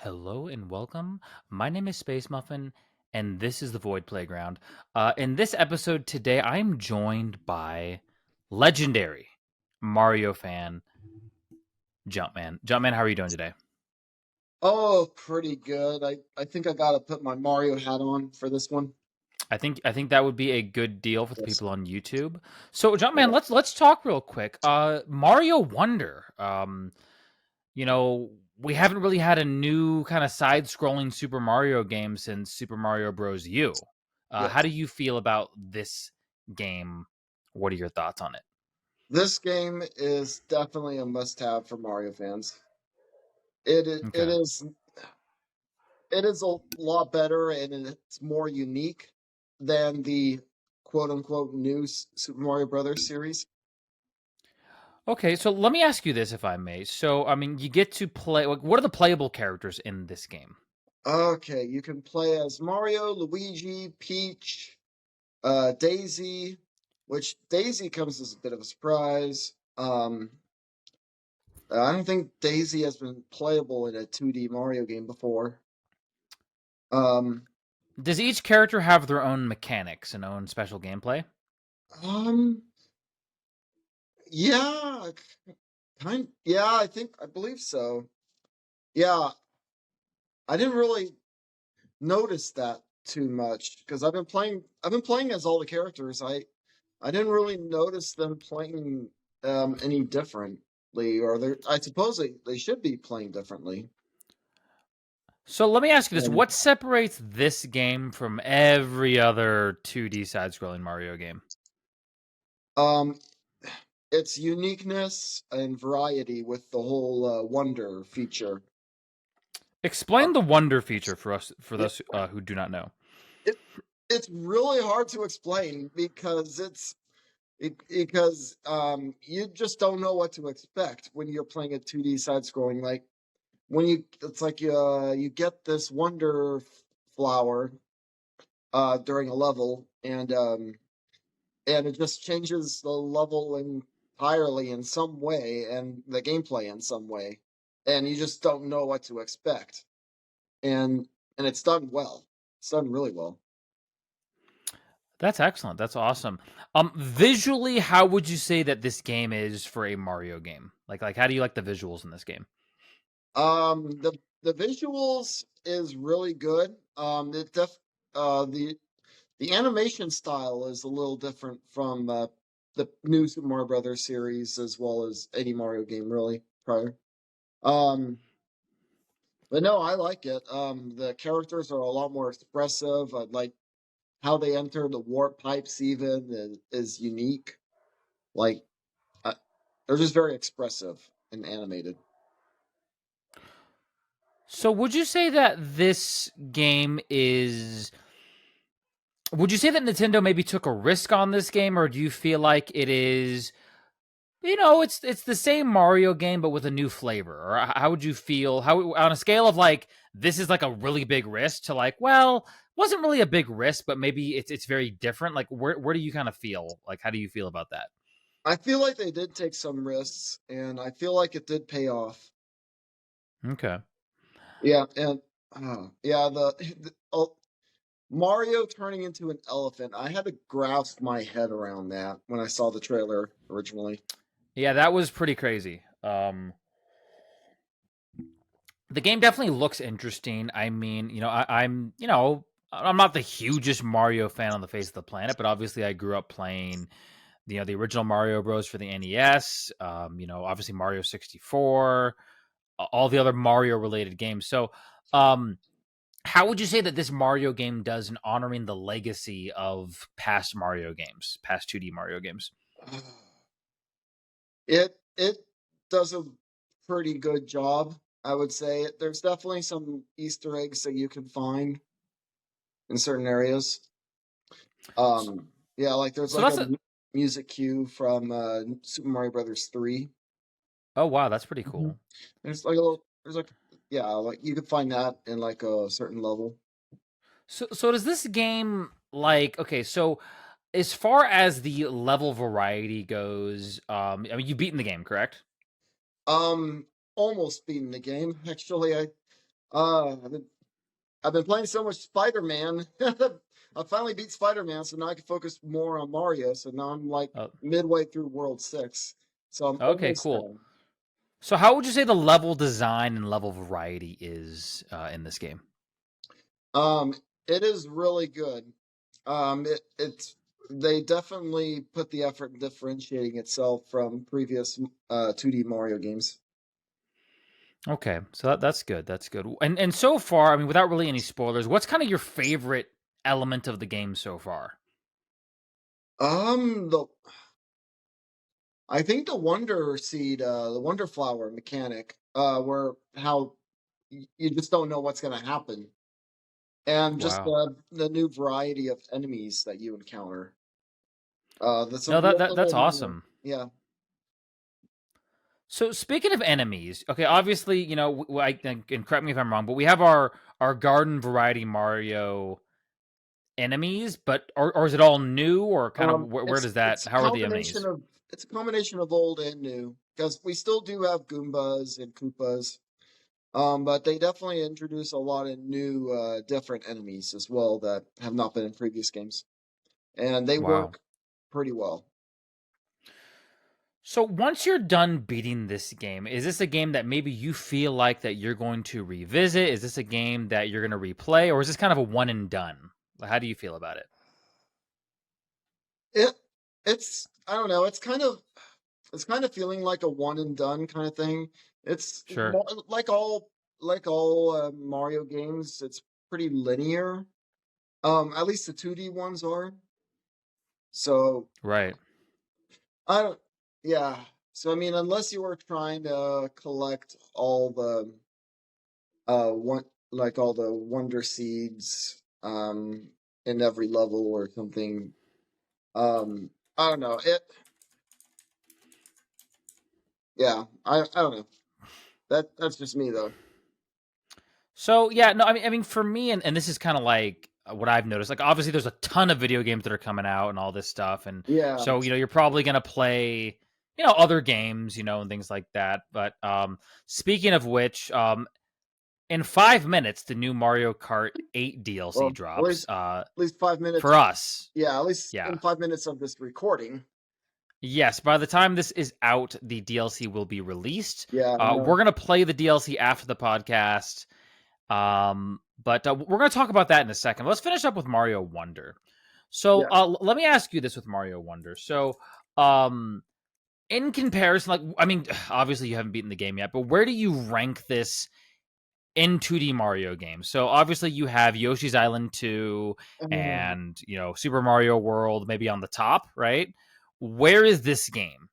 Hello and welcome. My name is Space Muffin, and this is the Void Playground. In this episode today, I'm joined by legendary Mario fan Jumpman. Jumpman, how are you doing today? Oh, pretty good. I think I gotta put my Mario hat on for this one. I think that would be a good deal for the Yes. people on YouTube. So, Jumpman, Okay. let's talk real quick. Mario Wonder. You know, we haven't really had a new kind of side-scrolling Super Mario game since Super Mario Bros. U. How Yes. do you feel about this game? What are your thoughts on it? This game is definitely a must-have for Mario fans. It i- it Okay. is it is a lot better and it's more unique than the quote unquote new Super Mario Brothers series. Okay, so let me ask you this, if I may. So, I mean, you get to play. Like, what are the playable characters in this game? Okay, you can play as Mario, Luigi, Peach, Daisy, which Daisy comes as a bit of a surprise. I don't think Daisy has been playable in a 2D Mario game before. Um, Does each character have their own mechanics and own special gameplay? um, yeah, yeah, I believe so. Yeah, I didn't really notice that too much because I've been playing as all the characters. I didn't really notice them playing any differently, or I suppose they should be playing differently. So let me ask you this: Um, what separates this game from every other 2D side-scrolling Mario game? um, its uniqueness and variety with the whole wonder feature. Uh, Explain the wonder feature for us, for it, those who do not know. it it's really hard to explain because you just don't know what to expect when you're playing a 2D side scrolling. Like when it's like you get this wonder flower during a level, and it just changes the level entirely in some way and the gameplay in some way, and you just don't know what to expect. And it's done well. It's done really well. That's excellent. That's awesome. Visually, how would you say that this game is for a Mario game? Like how do you like the visuals in this game? The visuals is really good. It def the animation style is a little different from the new Super Mario Brothers series as well as any Mario game really prior. Um, but no, I like it. The characters are a lot more expressive. I like how they enter the warp pipes even is unique. Like uh, they're just very expressive and animated. So would you say that this game is would you say that Nintendo maybe took a risk on this game, or do you feel like it is, it's the same Mario game but with a new flavor? Or how would you feel, how on a scale of like this is like a really big risk to like, well, wasn't really a big risk, but maybe it's very different. Like where do you kind of feel? Like how do you feel about that? I feel like they did take some risks, and I feel like it did pay off. Okay. Yeah, and yeah, Mario turning into an elephant. I had to grasp my head around that when I saw the trailer originally. Yeah, that was pretty crazy. The game definitely looks interesting. I mean, I'm not the hugest Mario fan on the face of the planet, but obviously I grew up playing, the original Mario Bros for the NES. Obviously Mario 64, all the other Mario related games. So, um, how would you say that this Mario game does in honoring the legacy of past Mario games, past 2D Mario games? It does a pretty good job, I would say. There's definitely some Easter eggs that you can find in certain areas. Yeah, like there's So like that's a a music cue from Super Mario Brothers 3. Oh wow, that's pretty Mhm. cool. There's like yeah, like you could find that in like a certain level. So does this game, like, okay, so as far as the level variety goes, I mean, you've beaten the game, correct? Um, Almost beaten the game. Actually, I've been playing so much Spider-Man. I finally beat Spider-Man, so now I can focus more on Mario. So now I'm like Oh, midway through World 6. So I'm okay, almost cool. there. So, how would you say the level design and level variety is in this game? Um, it is really good. It's they definitely put the effort in differentiating itself from previous 2D Mario games. Okay, so that's good. That's good. And so far, I mean, without really any spoilers, what's kind of your favorite element of the game so far? The I think the Wonder Seed, the Wonder Flower mechanic, where how you just don't know what's going to happen, and just Wow. the new variety of enemies that you encounter. That's a No, real that's little minor. awesome. Yeah. So speaking of enemies, okay, obviously, and correct me if I'm wrong, but we have our garden variety Mario enemies, but or is it all new or kind of where It's does that? it's a How are the combination enemies? of old and new because we still do have Goombas and Koopas. But they definitely introduce a lot of new, different enemies as well that have not been in previous games, and they Wow. work pretty well. So once you're done beating this game, is this a game that maybe you feel like that you're going to revisit? Is this a game that you're going to replay, or is this kind of a one and done? How do you feel about it? It it's I don't know. It's kind of feeling like a one and done kind of thing. It's Sure. more like all Mario games. It's pretty linear. At least the 2D ones are. So Right. I don't. Yeah. So I mean, unless you were trying to collect all the one like all the wonder seeds in every level or something. I don't know. Yeah, I don't know. That's just me though. So yeah, no, I mean, for me, and this is kind of like what I've noticed. Like, obviously, there's a ton of video games that are coming out and all this stuff, and Yeah. so you're probably gonna play, other games, and things like that. But speaking of which, in 5 minutes, the new Mario Kart 8 DLC Well, drops. at least 5 minutes. For us, Yeah, at least yeah, in 5 minutes of this recording. yes. By the time this is out, the DLC will be released. Yeah, I know. We're gonna play the DLC after the podcast. But we're going to talk about that in a second. Let's finish up with Mario Wonder. So Yeah. let me ask you this with Mario Wonder. So, um, in comparison, like, I mean, obviously you haven't beaten the game yet, but where do you rank this in 2D Mario games? So obviously you have Yoshi's Island 2 Oh, and, Super Mario World maybe on the top, right? Where is this game?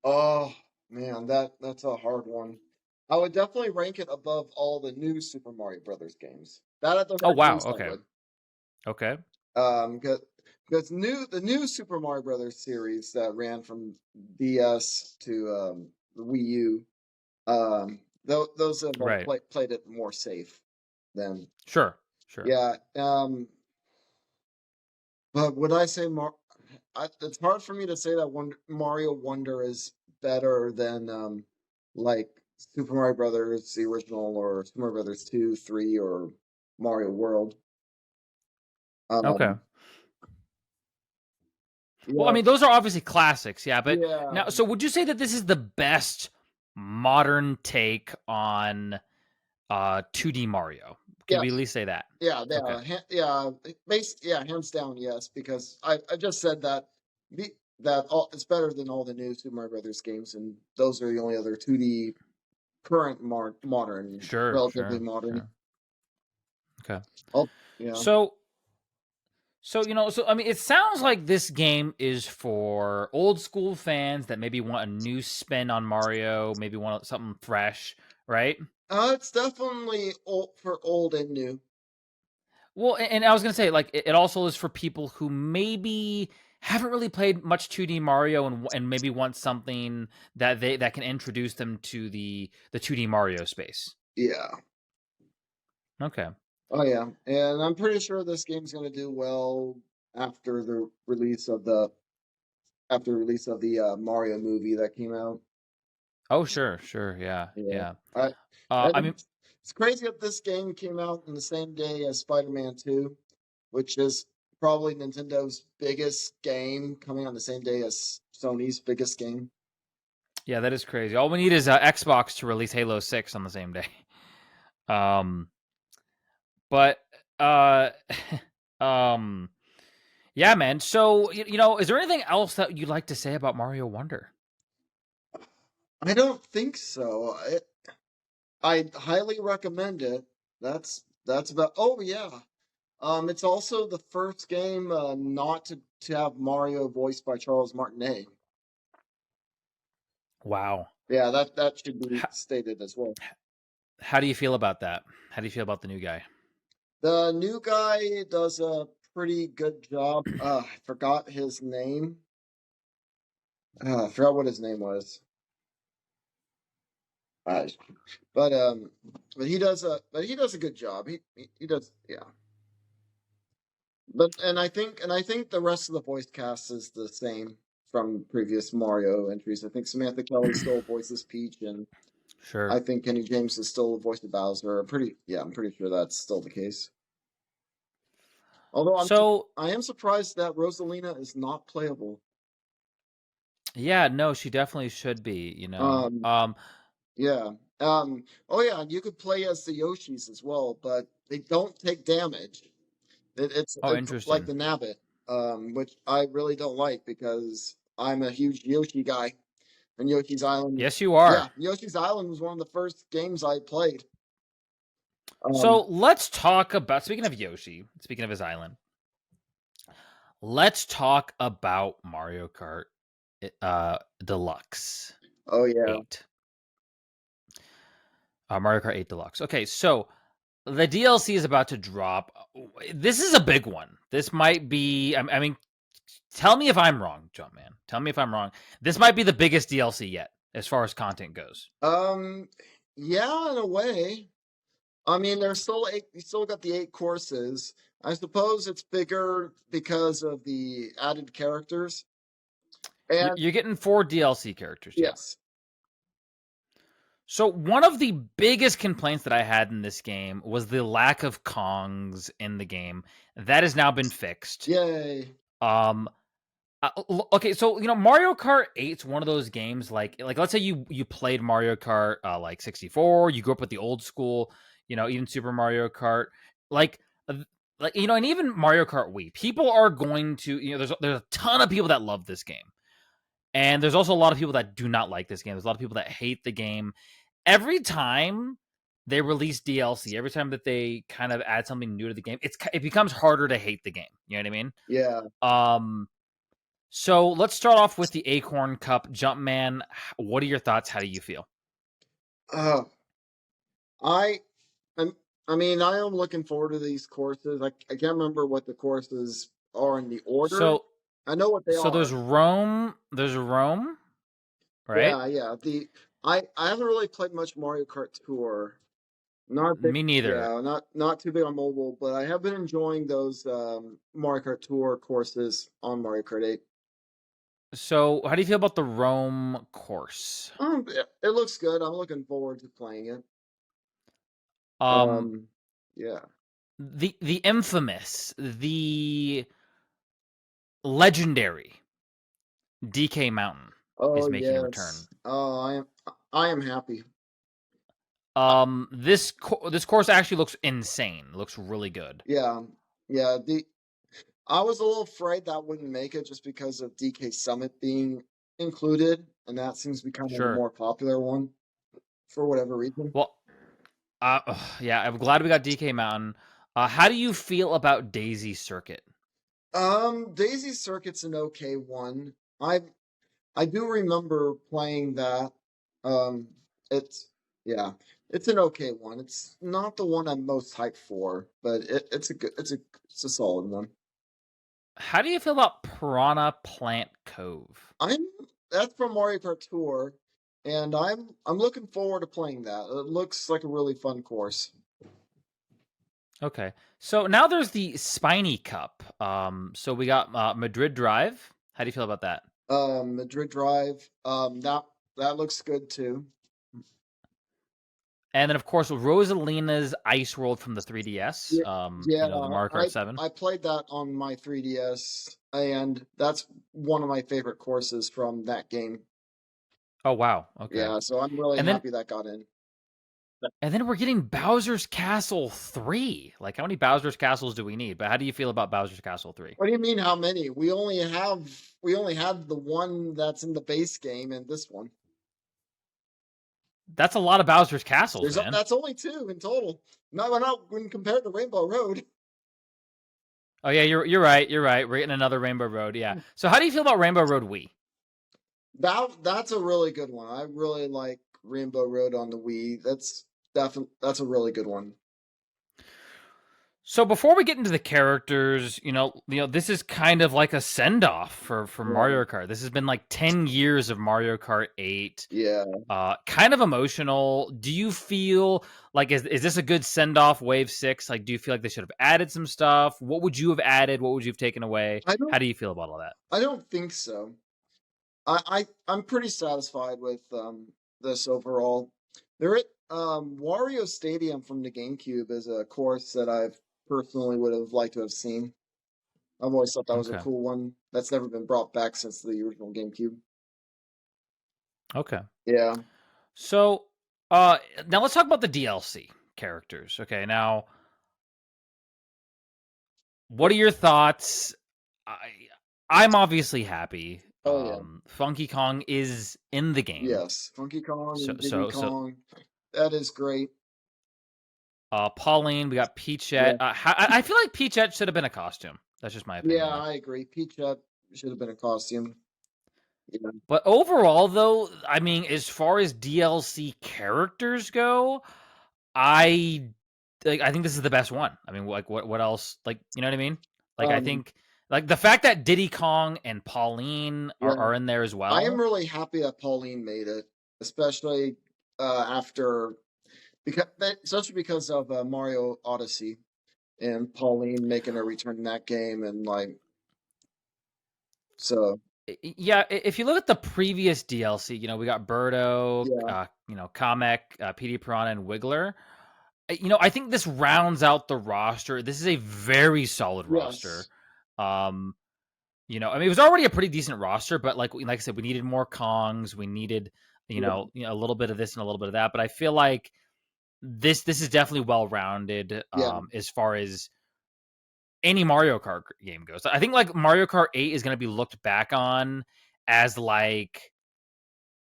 oh man, that's a hard one. I would definitely rank it above all the new Super Mario Brothers games. That at the Oh, very wow. least I Okay. would. Okay. Because the new Super Mario Brothers series that ran from DS to the Wii U, those have Right. played it more safe than Sure. Sure. yeah. But would I say it's hard for me to say that Mario Wonder is better than like Super Mario Brothers the original or Super Mario Brothers 2, 3, or Mario World. Okay. Um, Well, I yeah, mean, those are obviously classics, yeah. But yeah, now, so would you say that this is the best modern take on 2D Mario? Can we at yes. least say that? Yeah, Okay. yeah, yeah, hands down, yes, because I just said that the it's better than all the new Super Mario Brothers games, and those are the only other 2D current modern, Sure, relatively sure, modern. sure. Okay. Oh, yeah, So, so I mean, it sounds like this game is for old school fans that maybe want a new spin on Mario, maybe want something fresh, right? it's definitely old for old and new. Well, and I was gonna say, like, it also is for people who maybe haven't really played much 2D Mario and maybe want something that can introduce them to the 2D Mario space. Yeah, Okay. oh yeah, and I'm pretty sure this game's gonna do well after the release of the Mario movie that came out. Oh, sure, sure, yeah, Yeah, yeah. I I mean, It's crazy that this game came out in the same day as Spider-Man 2, which is probably Nintendo's biggest game, coming on the same day as Sony's biggest game. Yeah, that is crazy. All we need is Xbox to release Halo 6 on the same day. Um, but uh, um, yeah, man. So is there anything else that you'd like to say about Mario Wonder? I don't think so. I highly recommend it. That's about. Oh yeah. It's also the first game not to have Mario voiced by Charles Martinet. Wow. Yeah, that should be How, stated as well. how do you feel about that? How do you feel about the new guy? The new guy does a pretty good job. I forgot his name. I forgot what his name was. Uh, but he does a good job. He does, yeah. But and I think the rest of the voice cast is the same from previous Mario entries. I think Samantha Kelly still voices Peach, and Sure. I think Kenny James is still voiced Bowser. I'm pretty sure that's still the case. Although So I am surprised that Rosalina is not playable. yeah, no, she definitely should be. Um, yeah. Oh yeah, you could play as the Yoshis as well, but they don't take damage. Oh, It's like interesting. the Nabbit, which I really don't like because I'm a huge Yoshi guy. And Yoshi's Island, Yes, you are. yeah, Yoshi's Island was one of the first games I played. So let's talk about, speaking of Yoshi, speaking of his island, let's talk about Mario Kart Deluxe Oh yeah, 8. Mario Kart 8 Deluxe. Okay, so the DLC is about to drop. This is a big one. This might be, I mean, tell me if I'm wrong, Jumpman. Tell me if I'm wrong. This might be the biggest DLC yet, as far as content goes. yeah, in a way. I mean, there's still eight. You still got the 8 courses. I suppose it's bigger because of the added characters. And You're getting 4 DLC characters, yeah. yes, So one of the biggest complaints that I had in this game was the lack of Kongs in the game. That has now been fixed. yay! Um, okay, so Mario Kart 8 is one of those games like let's say you played Mario Kart like 64, you grew up with the old school, even Super Mario Kart, like uh, and even Mario Kart Wii. People are going to, there's a ton of people that love this game. And there's also a lot of people that do not like this game. There's a lot of people that hate the game. Every time they release DLC, every time that they kind of add something new to the game, it becomes harder to hate the game. You know what I mean? Yeah. So let's start off with the Acorn Cup. Jumpman, what are your thoughts? How do you feel? Uh, I, I'm, I mean, I am looking forward to these courses. I can't remember what the courses are in the order. So I know what they so are. there's Rome. There's Rome, right? Yeah, yeah. I haven't really played much Mario Kart Tour. Not big, Me neither. yeah, not too big on mobile, but I have been enjoying those Mario Kart Tour courses on Mario Kart 8. So how do you feel about the Rome course? It looks good. I'm looking forward to playing it. Um, Um, yeah. the infamous, the legendary DK Mountain is Oh making a return. yes. Oh, I am happy. This course actually looks insane. It looks really good. Yeah, yeah. The I was a little afraid that wouldn't make it just because of DK Summit being included, and that seems to be kind of the Sure. more popular one for whatever reason. Well, yeah, I'm glad we got DK Mountain. How do you feel about Daisy Circuit? Daisy Circuit's an okay one. I do remember playing that. Um, it's yeah, it's an okay one. It's not the one I'm most hyped for, but it's a solid one. How do you feel about Piranha Plant Cove? I'm That's from Mario Kart Tour, and I'm looking forward to playing that. It looks like a really fun course. Okay, so now there's the Spiny Cup. So we got Madrid Drive. How do you feel about that? Madrid Drive. That looks good too. And then, of course, Rosalina's Ice World from the 3DS. Yeah, yeah. The Mario Kart 7. I played that on my 3DS, and that's one of my favorite courses from that game. Oh wow, okay. Yeah, so I'm really And then happy that got in. and then we're getting Bowser's Castle 3. Like, how many Bowser's Castles do we need? But how do you feel about Bowser's Castle 3? What do you mean how many? We only have the one that's in the base game and this one. That's a lot of Bowser's Castles, man. That's only two in total. Not when compared to Rainbow Road. Oh yeah, you're right. You're right. We're getting another Rainbow Road. Yeah. So how do you feel about Rainbow Road Wii? That's a really good one. I really like Rainbow Road on the Wii. That's a really good one. So before we get into the characters, this is kind of like a send off for Yeah. Mario Kart. This has been like 10 years of Mario Kart 8. Yeah. Kind of emotional. Do you feel like is this a good send off Wave 6? Like, do you feel like they should have added some stuff? What would you have added? What would you have taken away? How do you feel about all that? I don't think so. I'm pretty satisfied with this overall. Wario Stadium from the GameCube is a course that I've personally would have liked to have seen. I've always thought that was a Okay. cool one. That's never been brought back since the original GameCube. Okay. Yeah. So, now let's talk about the DLC characters. Okay, now, what are your thoughts? I'm obviously happy. Oh yeah. Funky Kong is in the game. Yes. Funky Kong So, and so, Diddy so, Kong. That is great. Pauline, we got Peachette. Yeah. I feel like Peachette should have been a costume. That's just my opinion. Yeah, I agree. Peachette should have been a costume. Yeah. But overall, though, I mean, as far as DLC characters go, I think this is the best one. I mean, like, what else? Like, you know what I mean? Like, I Um, think like the fact that Diddy Kong and Pauline yeah. are in there as I am well. really happy that Pauline made it, especially after especially because of Mario Odyssey and Pauline making a return in that game, and like so. Yeah, if you look at the previous DLC, we got Birdo, Yeah. Kamek, PD Piranha, and Wiggler. I think this rounds out the roster. This is a very solid roster. Yes. I mean, it was already a pretty decent roster, but like I said, we needed more Kongs. We needed, a little bit of this and a little bit of that. But I feel like this is definitely well rounded. Yeah. As far as any Mario Kart game goes. I think like Mario Kart 8 is going to be looked back on as like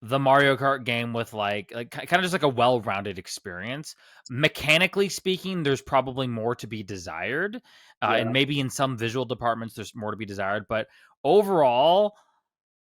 the Mario Kart game with like kind of just like a well-rounded experience. Mechanically speaking, there's probably more to be desired, Yeah. and maybe in some visual departments there's more to be desired. But overall,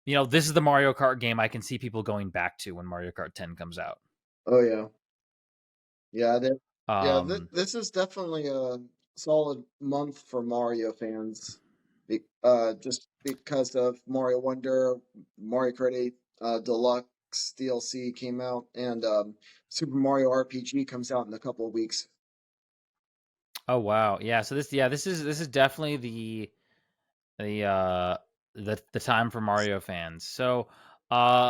this is the Mario Kart game I can see people going back to when Mario Kart 10 comes out. Oh yeah. Yeah. Um, This is definitely a solid month for Mario fans. Just because of Mario Wonder, Mario Kart 8 Deluxe DLC came out, and Super Mario RPG comes out in a couple of weeks. oh wow, yeah. So this is definitely the time for Mario fans. So,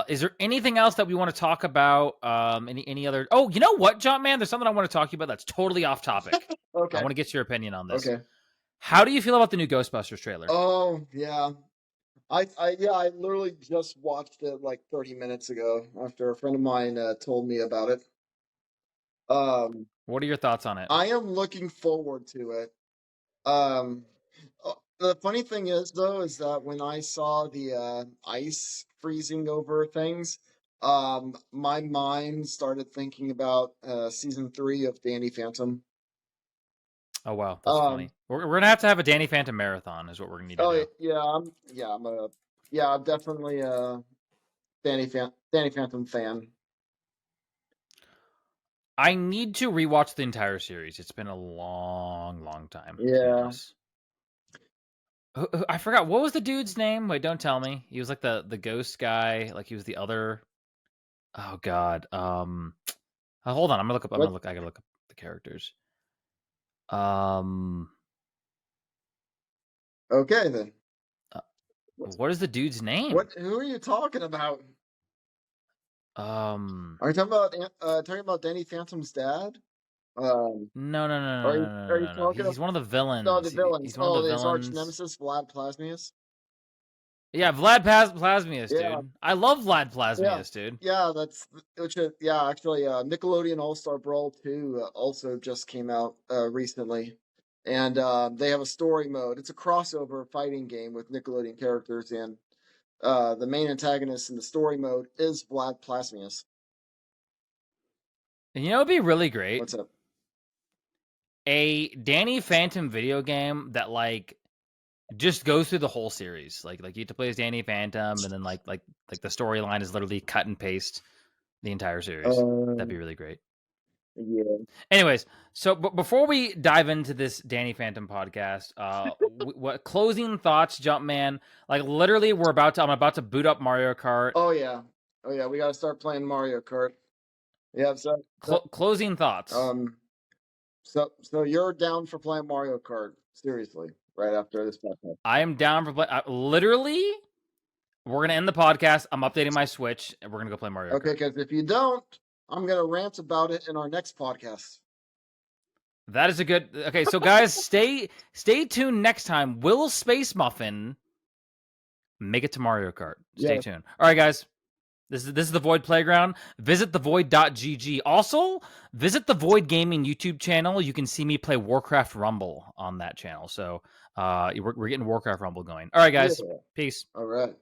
is there anything else that we want to talk about? Any other? Oh, you know what, Jumpman? There's something I want to talk to you about that's totally off topic. Okay. I want to get your opinion on this. Okay. How do you feel about the new Ghostbusters trailer? Oh yeah. I literally just watched it like 30 minutes ago after a friend of mine told me about it. What are your thoughts on it? I am looking forward to it. Um, the funny thing is, though, is that when I saw the ice freezing over things, my mind started thinking about season 3 of Danny Phantom. Oh wow, that's funny. We're gonna have a Danny Phantom marathon, is what we're gonna need to do. I'm definitely a Danny Phantom fan. I need to rewatch the entire series. It's been a long, long time. Yeah. I forgot, what was the dude's name? Wait, don't tell me. He was like the ghost guy. Like he was the other. Oh God. Hold on. I'm gonna look up. I gotta look up the characters. Okay then. What is the dude's name? Who are you talking about? Are you talking about Danny Phantom's dad? No, no, no, Are no, you no, are no, you no, no. talking He's one of the No, villains. the villains. He's one of the Oh, his arch villains. nemesis, Vlad Plasmius. Yeah, Plasmius, Yeah, dude. I love Vlad yeah, Plasmius, dude. yeah. Yeah. Actually, Nickelodeon All Star Brawl 2 also just came out recently, and they have a story mode. It's a crossover fighting game with Nickelodeon characters, and the main antagonist in the story mode is Vlad Plasmius. And you know, it'd be really great. What's up? A Danny Phantom video game that like just goes through the whole series. Like you get to play as Danny Phantom, and then like the storyline is literally cut and paste the entire series. That'd be Um, really great. yeah. Anyways, so before we dive into this Danny Phantom podcast, what closing thoughts, Jumpman? Like literally, I'm about to boot up Mario Kart. Oh yeah. Oh yeah. We got to start playing Mario Kart. Yeah. Closing thoughts. Um. So you're down for playing Mario Kart? Seriously, right after this podcast. I am down for play. Literally, we're gonna end the podcast. I'm updating my Switch, and we're gonna go play Mario Okay, Kart. because if you don't, I'm gonna rant about it in our next podcast. That is a good. Okay, so guys, stay tuned next time. Will Space Muffin make it to Mario Kart? Stay Yeah. tuned. All right, guys. This is the Void Playground. Visit thevoid.gg. Also, visit the Void Gaming YouTube channel. You can see me play Warcraft Rumble on that channel. So we're getting Warcraft Rumble going. All right, guys. Yeah. Peace. All right.